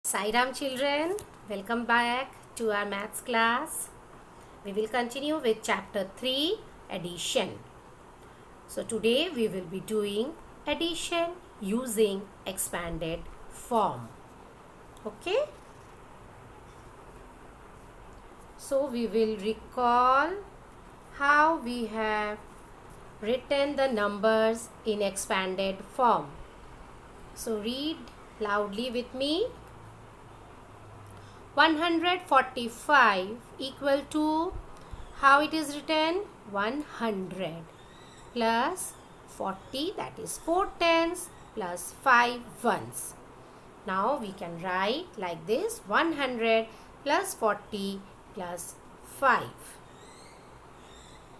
Sai Ram children, welcome back to our maths class. We will continue with chapter 3 addition. So today we will be doing addition using expanded form. Okay? So we will recall how we have written the numbers in expanded form. So read loudly with me. 145 equal to, how it is written, 100 plus 40, that is 4 tens plus 5 ones. Now we can write like this: 100 plus 40 plus 5.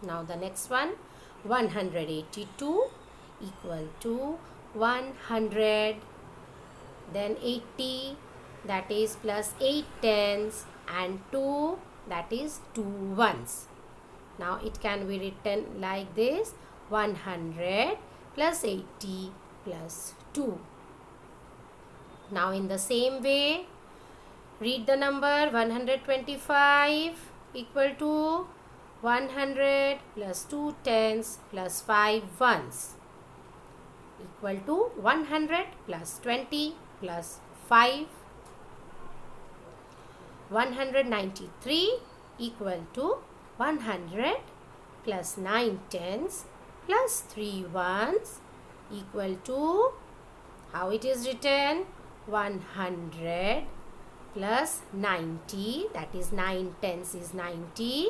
Now the next one, 182 equal to 100, then 80, that is plus 8 tens and 2, that is 2 ones. Now it can be written like this: 100 plus 80 plus 2. Now in the same way, read the number 125 equal to 100 plus 2 tens plus 5 ones equal to 100 plus 20 plus 5. 193 equal to 100 plus 9 tens plus 3 ones equal to, how it is written, 100 plus 90, that is 9 tens is 90,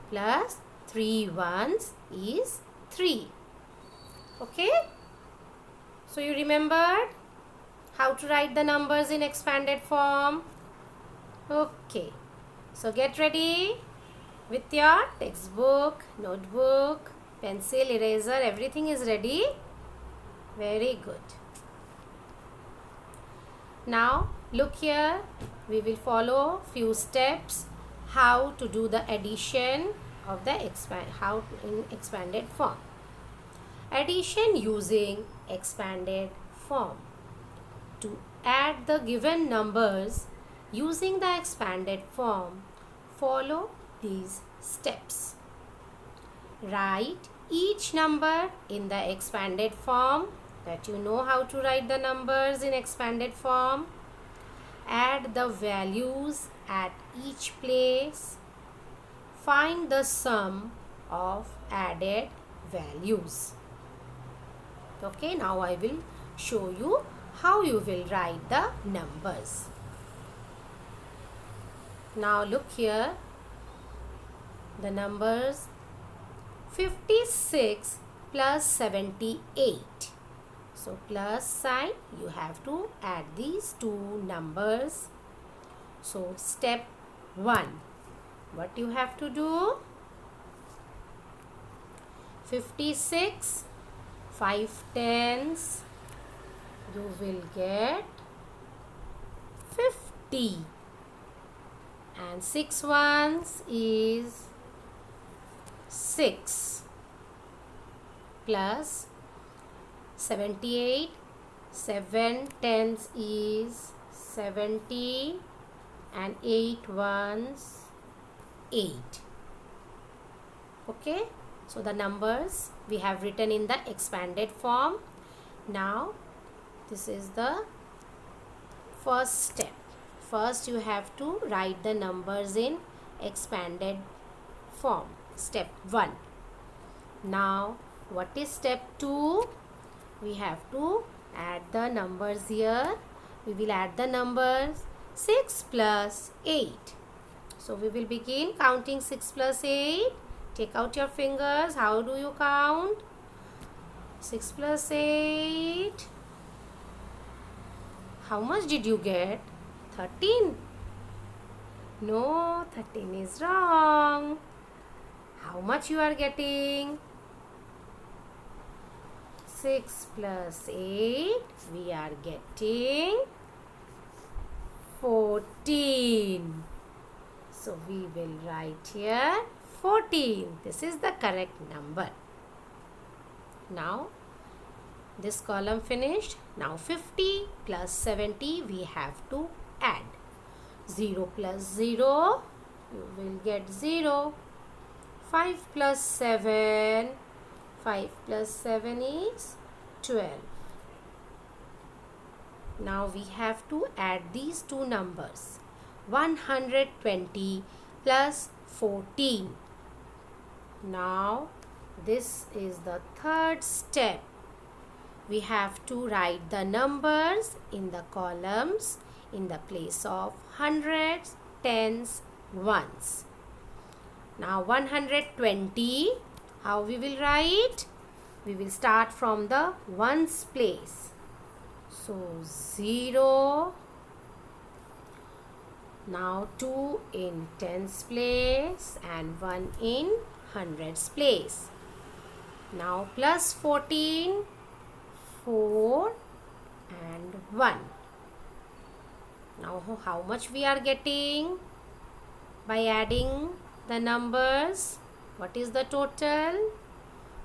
plus 3 ones is 3. Okay? So you remembered how to write the numbers in expanded form? Okay, so get ready with your textbook, notebook, pencil, eraser, everything is ready. Very good. Now look here, we will follow few steps how to do the addition of the in expanded form. Addition using expanded form. To add the given numbers using the expanded form, follow these steps. Write each number in the expanded form, that you know how to write the numbers in expanded form. Add the values at each place. Find the sum of added values. Okay, now I will show you how you will write the numbers. Now look here, the numbers 56 plus 78. So plus sign, you have to add these two numbers. So step 1, what you have to do? 56, 5 tens, you will get 50. And 6 ones is 6 plus 78, 7 tens is 70 and 8 ones 8. Okay, so the numbers we have written in the expanded form. Now this is the first step. First you have to write the numbers in expanded form. Step 1. Now what is step 2? We have to add the numbers here. We will add the numbers 6 plus 8. So we will begin counting 6 plus 8. Take out your fingers. How do you count? 6 plus 8. How much did you get? 13. No, 13 is wrong. How much you are getting? 6 plus 8, we are getting 14. So we will write here 14. This is the correct number. Now this column finished. Now 50 plus 70 we have to add. 0 plus 0, you will get 0. 5 plus 7, 5 plus 7 is 12. Now we have to add these two numbers. 120 plus 14. Now this is the third step. We have to write the numbers in the columns in the place of hundreds, tens, ones. Now 120, how we will write? We will start from the ones place. So 0. Now 2 in tens place and 1 in hundreds place. Now plus 14, 4 and 1. Now how much we are getting? By adding the numbers, what is the total?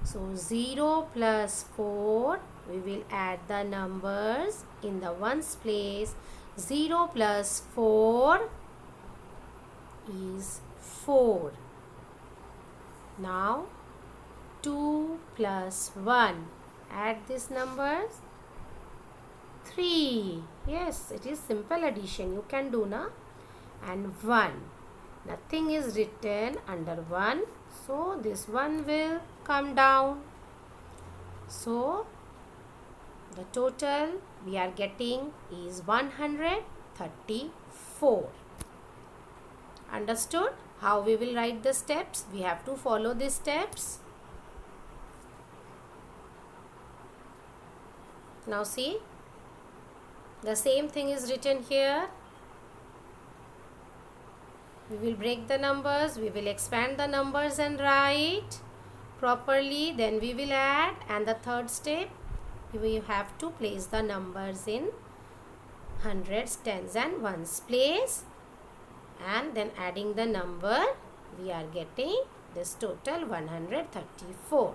So 0 plus 4, we will add the numbers in the ones place. 0 plus 4 is 4. Now 2 plus 1, add these numbers. 3. Yes, it is simple addition. You can do na. And 1. Nothing is written under 1. So this one will come down. So the total we are getting is 134. Understood? How we will write the steps? We have to follow these steps. Now see, the same thing is written here. We will break the numbers, we will expand the numbers and write properly. Then we will add, and the third step, we have to place the numbers in hundreds, tens and ones place. And then adding the number, we are getting this total 134.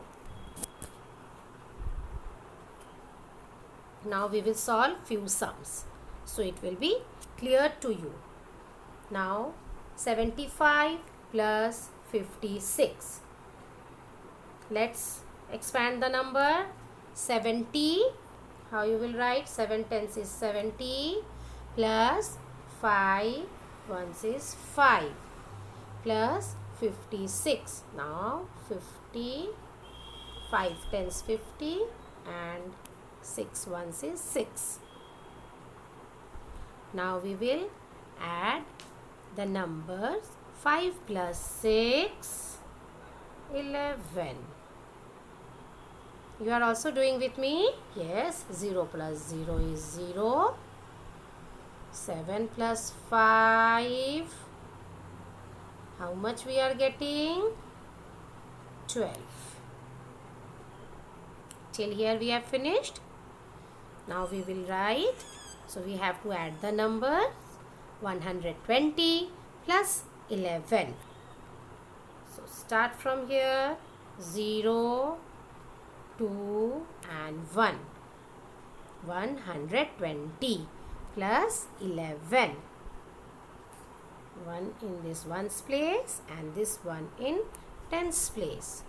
Now we will solve few sums, so it will be clear to you. Now 75 plus 56. Let's expand the number. 70. How you will write? 7 tens is 70 plus 5 ones is 5 plus 56. Now 50, 5 tens 50 and 6 ones is 6. Now we will add the numbers. 5 plus 6, 11. You are also doing with me? Yes. 0 plus 0 is 0. 7 plus 5. How much we are getting? 12. Till here we have finished. Now we will write. So we have to add the numbers. 120 plus 11. So start from here. 0, 2 and 1. 120 plus 11. 1 in this ones place and this one in tens place.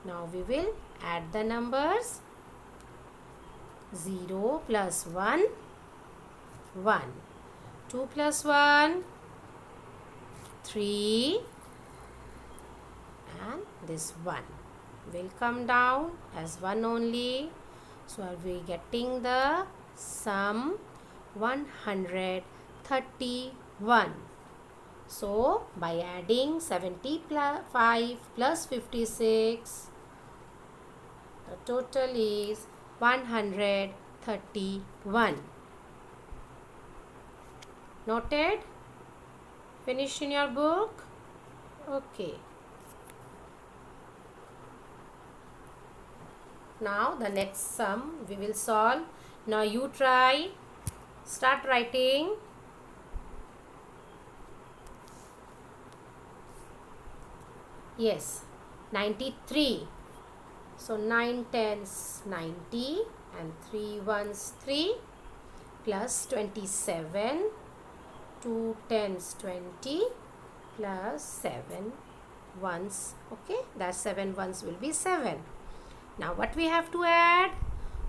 Now we will add the numbers. 0 plus 1, 1. 2 plus 1, 3 and this 1 will come down as 1 only. So are we getting the sum 131. So by adding 75 plus 56, the total is 131. Noted? Finish in your book? Okay. Now the next sum we will solve. Now you try. Start writing. Yes, 93. So 9 tens 90 and 3 ones 3 plus 27 2 tens 20 plus 7 ones. Okay, that 7 ones will be 7. Now what we have to add?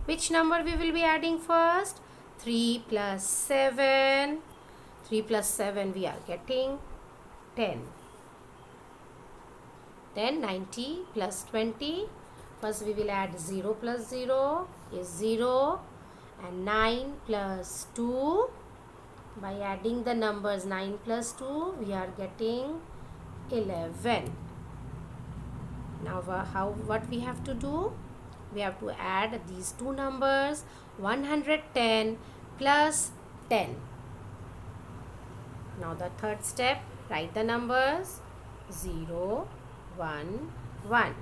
Which number we will be adding first? 3 plus 7. 3 plus 7 we are getting 10. Then 90 plus 20. First we will add 0 plus 0 is 0. And 9 plus 2. By adding the numbers 9 plus 2 we are getting 11. Now what we have to do? We have to add these two numbers, 110 plus 10. Now the third step, write the numbers 0, 1, 1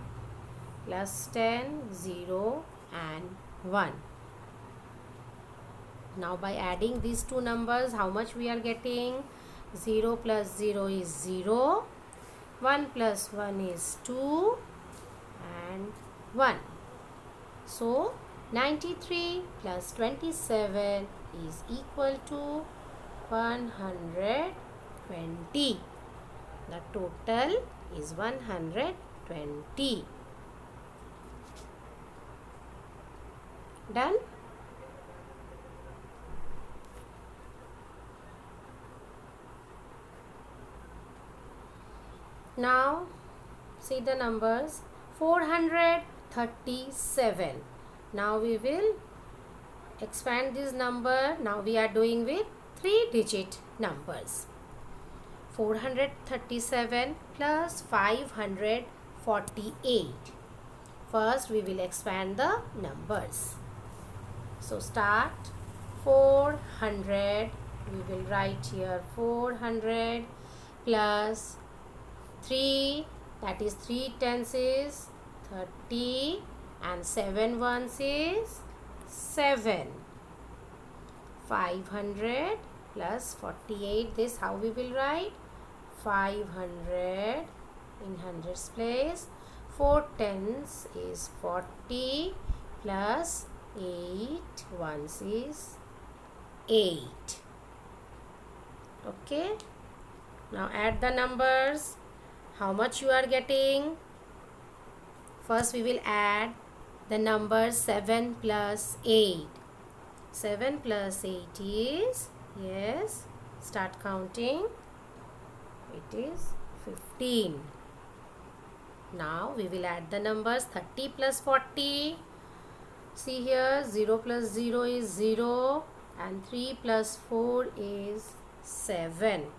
plus 10, 0 and 1. Now by adding these two numbers, how much we are getting? 0 plus 0 is 0, 1 plus 1 is 2 and 1. So 93 plus 27 is equal to 120. The total is 120. Done? Now see the numbers. 437. Now we will expand this number. Now we are doing with 3-digit numbers. 437 plus 548. First we will expand the numbers. So start 400. We will write here 400 plus 3, that is 3 tens is 30 and 7 ones is 7. 500 plus 48, this how we will write? 500 in hundreds place. 4 tens is 40 plus 8 ones is 8. Okay. Now add the numbers. How much you are getting? First we will add the number 7 plus 8. 7 plus 8 is, yes, start counting. It is 15. Now we will add the numbers 30 plus 40. See here, 0 plus 0 is 0 and 3 plus 4 is 7.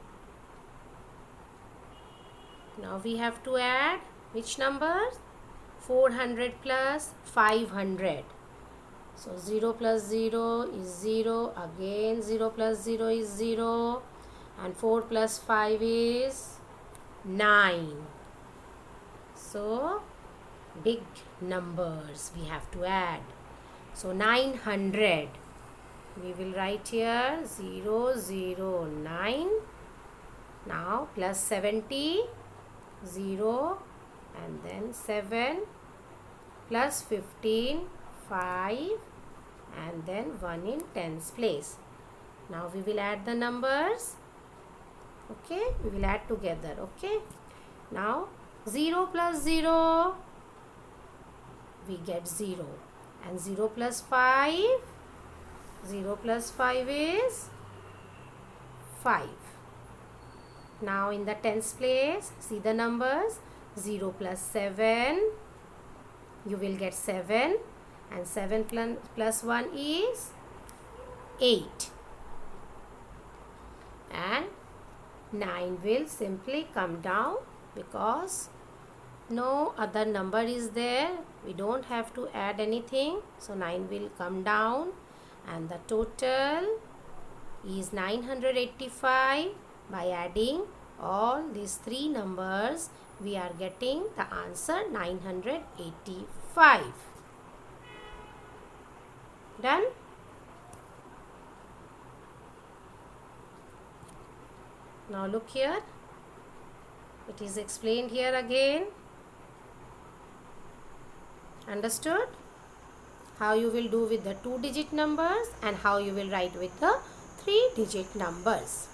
Now we have to add which numbers? 400 plus 500. So 0 plus 0 is 0. Again 0 plus 0 is 0. And 4 plus 5 is 9. So big numbers we have to add. So 900. We will write here 009. Now plus 70. 0 and then 7 plus 15, 5 and then 1 in tens place. Now we will add the numbers. Okay, we will add together. Okay, now 0 plus 0 we get 0 and 0 plus 5, 0 plus 5 is 5. Now in the tens place, see the numbers. 0 plus 7, you will get 7 and 7 plus 1 is 8. And 9 will simply come down because no other number is there. We don't have to add anything. So 9 will come down and the total is 985. By adding all these three numbers, we are getting the answer 985. Done? Now look here. It is explained here again. Understood? How you will do with the 2-digit numbers and how you will write with the 3-digit numbers.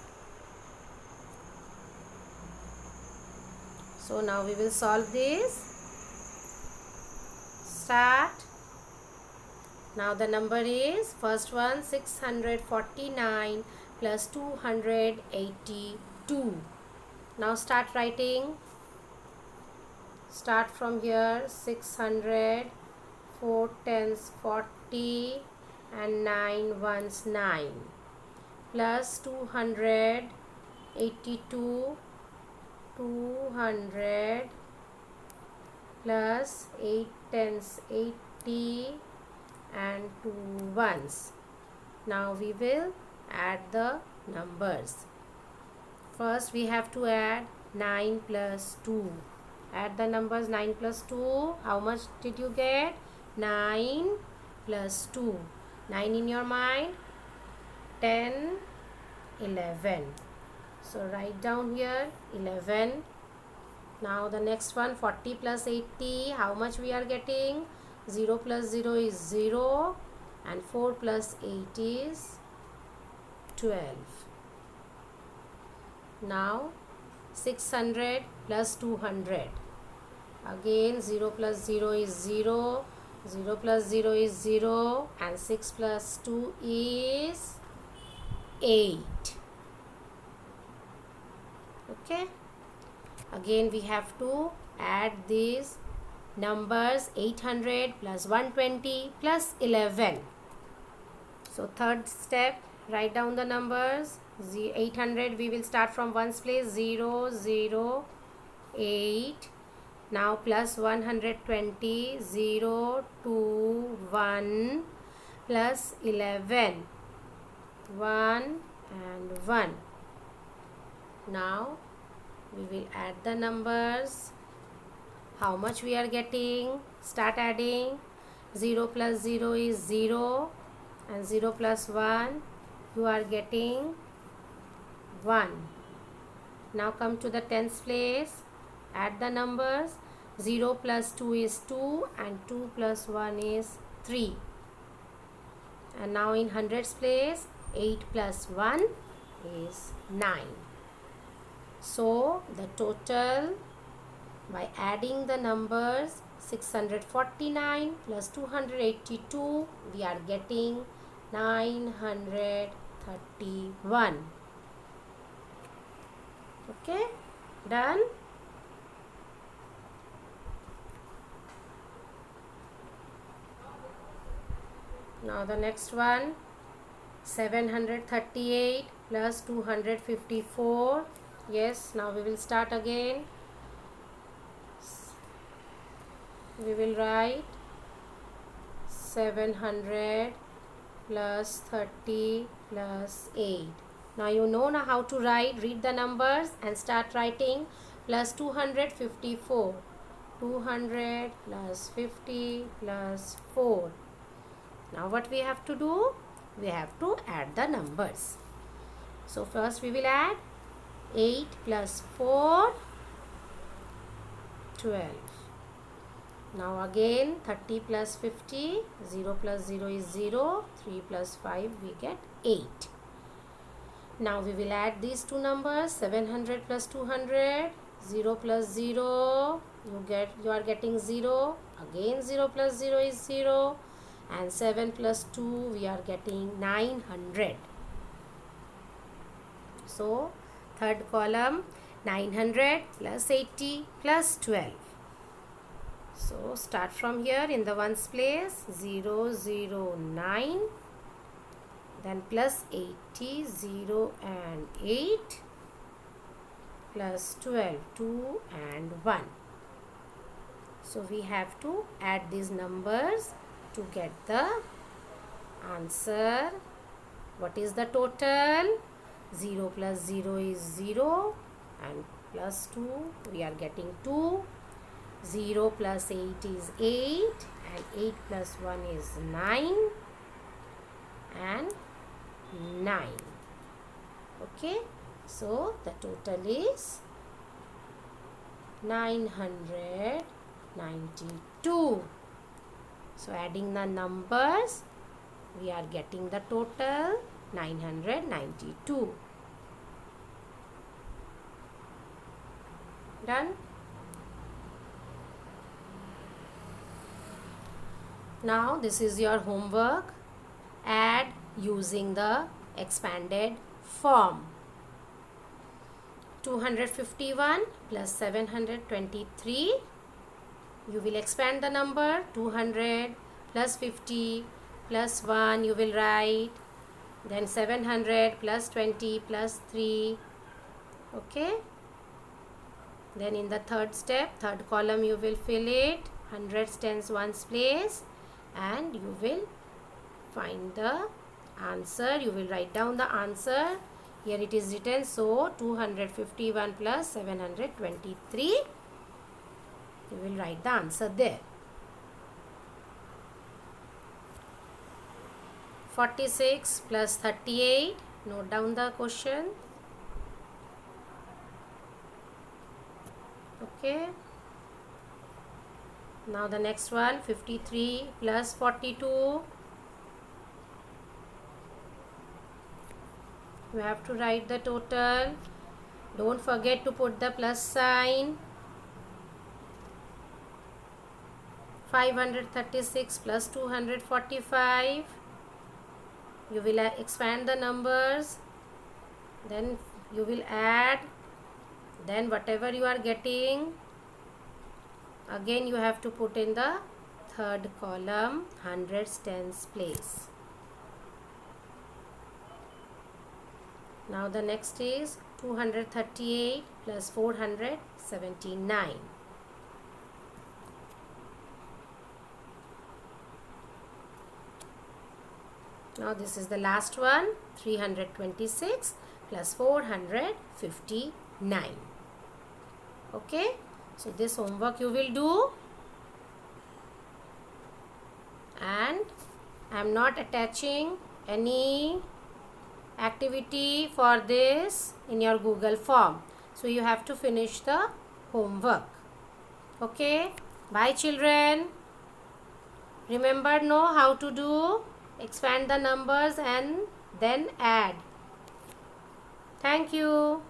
So now we will solve this. Start. Now the number is, first one, 649 plus 282. Now start writing. Start from here. 600, 4 tens 40 and 9 ones 9, plus 282, 200 plus 8 tens 80 and 2 ones. Now we will add the numbers. First we have to add 9 plus 2. Add the numbers. 9 plus 2. How much did you get? 9 plus 2. 9 in your mind. 10, 11. So write down here 11. Now the next one, 40 plus 80. How much we are getting? 0 plus 0 is 0 and 4 plus 8 is 12. Now 600 plus 200. Again 0 plus 0 is 0. 0 plus 0 is 0 and 6 plus 2 is 8. Okay. Again we have to add these numbers. 800 plus 120 plus 11. So third step, write down the numbers. 800 we will start from ones place. 0, 0, 8. Now plus 120, 0, 2, 1 plus 11, 1 and 1. Now we will add the numbers. How much we are getting? Start adding. 0 plus 0 is 0 and 0 plus 1 you are getting 1. Now come to the tens place. Add the numbers. 0 plus 2 is 2 and 2 plus 1 is 3. And now in hundreds place, 8 plus 1 is 9. So the total, by adding the numbers, 649 plus 282, we are getting 931. Okay, done. Now the next one, 738 plus 254. Yes, now we will start again. We will write 700 plus 30 plus 8. Now you know now how to write. Read the numbers and start writing. Plus 254. 200 plus 50 plus 4. Now what we have to do? We have to add the numbers. So first we will add 8 plus 4, 12. Now again 30 plus 50, 0 plus 0 is 0, 3 plus 5 we get 8. Now we will add these two numbers, 700 plus 200, 0 plus 0, you are getting 0, again 0 plus 0 is 0 and 7 plus 2 we are getting 900. So third column, 900 plus 80 plus 12. So start from here in the ones place, 0, 0, 9, then plus 80, 0 and 8, plus 12, 2 and 1. So we have to add these numbers to get the answer. What is the total? 0 plus 0 is 0 and plus 2 we are getting 2. 0 plus 8 is 8 and 8 plus 1 is 9 and 9. Okay, so the total is 992. So adding the numbers, we are getting the total 992. Done? Now this is your homework. Add using the expanded form. 251 plus 723. You will expand the number. 200 plus 50 plus 1 you will write. Then 700 plus 20 plus 3. Okay. Then in the third step, third column you will fill it. Hundreds, tens, ones place. And you will find the answer. You will write down the answer. Here it is written. So 251 plus 723. You will write the answer there. 46 plus 38. Note down the question. Okay. Now the next one, 53 plus 42. You have to write the total. Don't forget to put the plus sign. 536 plus 245. You will expand the numbers. Then you will add. Then whatever you are getting, again you have to put in the third column, hundreds, tens place. Now the next is 238 plus 479. Now this is the last one, 326 plus 459. Okay, so this homework you will do, and I am not attaching any activity for this in your Google form. So you have to finish the homework. Okay, bye children. Remember, know how to do expand the numbers and then add. Thank you.